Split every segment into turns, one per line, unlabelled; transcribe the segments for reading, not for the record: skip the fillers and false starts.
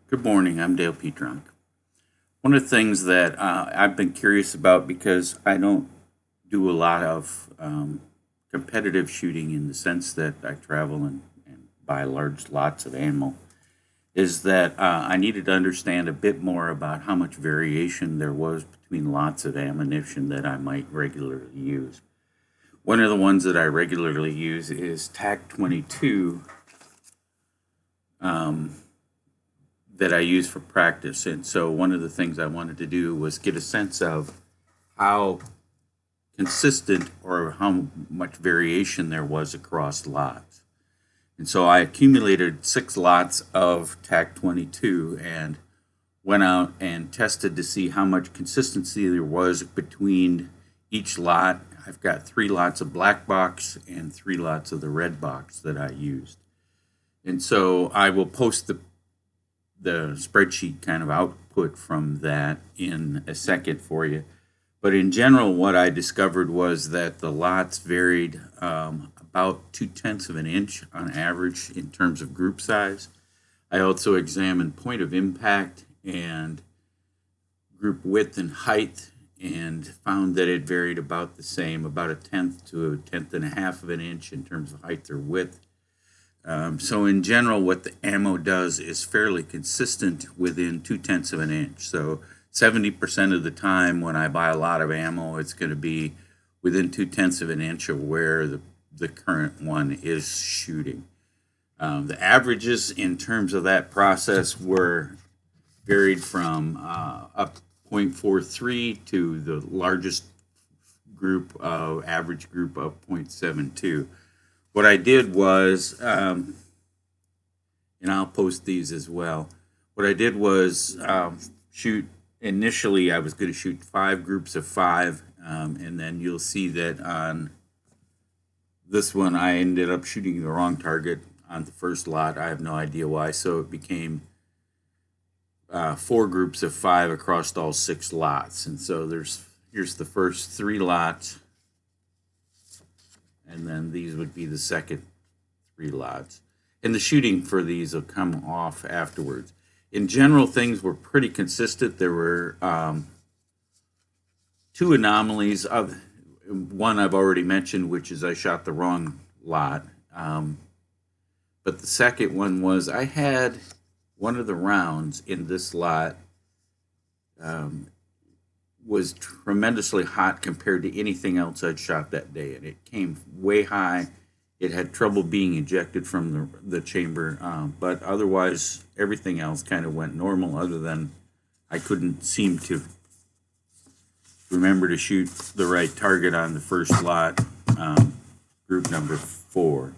Good morning. I'm Dale Petronk. One of the things that I've been curious about because I don't do a lot of competitive shooting in the sense that I travel and buy large lots of ammo is that I needed to understand a bit more about how much variation there was between lots of ammunition that I might regularly use. One of the ones that I regularly use is TAC 22 that I use for practice. And so one of the things I wanted to do was get a sense of how consistent or how much variation there was across lots. And so I accumulated 6 lots of TAC 22 and went out and tested to see how much consistency there was between each lot. I've got 3 lots of black box and 3 lots of the red box that I used. And so I will post the spreadsheet kind of output from that in a second for you. But in general, what I discovered was that the lots varied about 2/10 of an inch on average in terms of group size. I also examined point of impact and group width and height and found that it varied about the same, about 1/10 to 1/10.5 of an inch in terms of height or width. So in general, what the ammo does is fairly consistent within 2/10 of an inch. So 70% of the time when I buy a lot of ammo, it's going to be within 2/10 of an inch of where the current one is shooting. The averages in terms of that process were varied from up 0.43 to the largest group of average group of 0.72. What I did was, and I'll post these as well. What I did was shoot. Initially, I was going to shoot 5 groups of 5, and then you'll see that on this one, I ended up shooting the wrong target on the first lot. I have no idea why. So it became 4 groups of 5 across all 6 lots. And so here's the first 3 lots. And then these would be the second 3 lots. And the shooting for these will come off afterwards. In general, things were pretty consistent. There were 2 anomalies. One I've already mentioned, which is I shot the wrong lot. But the second one was I had one of the rounds in this lot was tremendously hot compared to anything else I'd shot that day, and it came way high. It had trouble being ejected from the chamber, but otherwise everything else kind of went normal, other than I couldn't seem to remember to shoot the right target on the first lot, group number 4.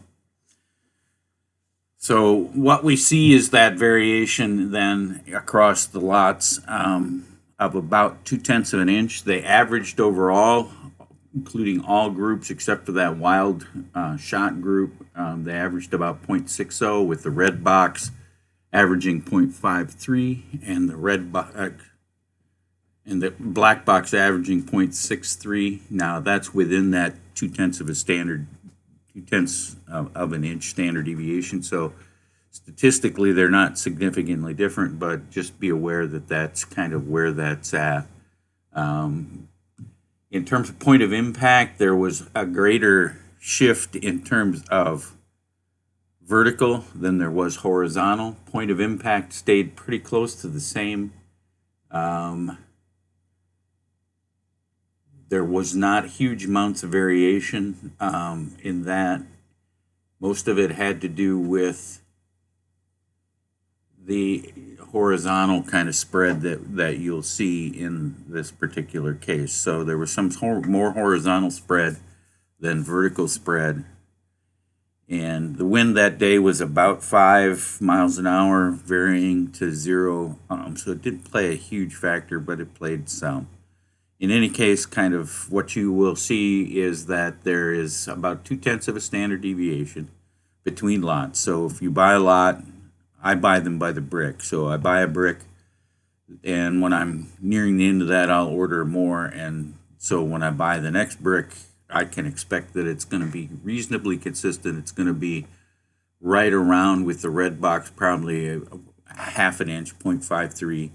So what we see is that variation then across the lots of about 2/10 of an inch. They averaged overall, including all groups except for that wild shot group. They averaged about 0.60, with the red box averaging 0.53 and the black box averaging 0.63. Now that's within that 2/10 of a standard, 2/10 of an inch standard deviation. So statistically, they're not significantly different, but just be aware that that's kind of where that's at. In terms of point of impact, there was a greater shift in terms of vertical than there was horizontal. Point of impact stayed pretty close to the same. There was not huge amounts of variation in that. Most of it had to do with the horizontal kind of spread that you'll see in this particular case. So there was some more horizontal spread than vertical spread. And the wind that day was about 5 miles an hour, varying to 0. So it didn't play a huge factor, but it played some. In any case, kind of what you will see is that there is about 2/10 of a standard deviation between lots. So if you buy a lot, I buy them by the brick. So I buy a brick, and when I'm nearing the end of that, I'll order more. And so when I buy the next brick, I can expect that it's going to be reasonably consistent. It's going to be right around with the red box, probably half an inch, 0.53,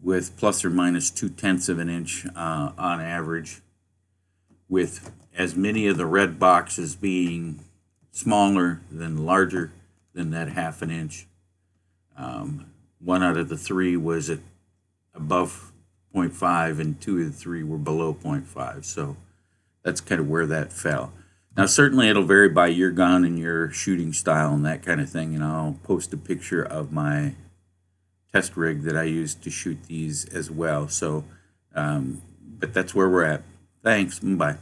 with plus or minus 0.2 of an inch on average, with as many of the red boxes being smaller than larger than that half an inch. One out of the three was at above 0.5, and two of the three were below 0.5. So that's kind of where that fell. Now, certainly it'll vary by your gun and your shooting style and that kind of thing. And I'll post a picture of my test rig that I use to shoot these as well. So, but that's where we're at. Thanks. Bye.